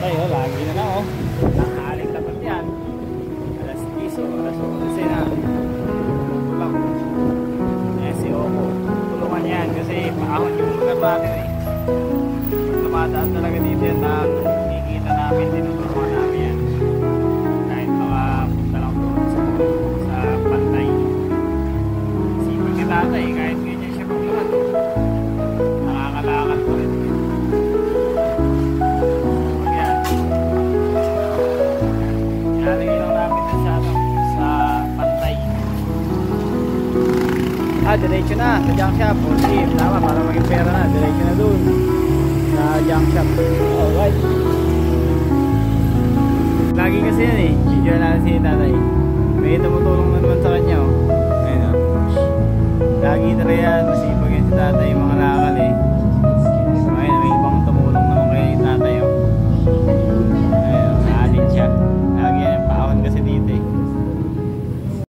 tatay, oh, lagi na lang, oh. Nakaling tapat yan. Alas 10, alas 11 na. Tulak. Ayan si Opo. Tulungan yan kasi paahon yung lugar natin, eh. Lumadaan talaga dito yan na nakikita namin, tinutulungan namin yan. Kahit mga punta lang doon sa pantay. Sipag ni tatay, kahit ganyan siya paglakad. Nakakalakad pa rin. Sipag yan. Nalagay lang namin na sa pantay. Diretso na sa junk shop. Tama, para maging pera na. Diretso na doon sa junk shop. Alright. Lagi kasi yan, eh. Video na si tatay. May tumutulong na naman sa kanya, oh. Ayun, oh. Lagi na rin yan. Masipag yan si tatay. Mga lakal, eh.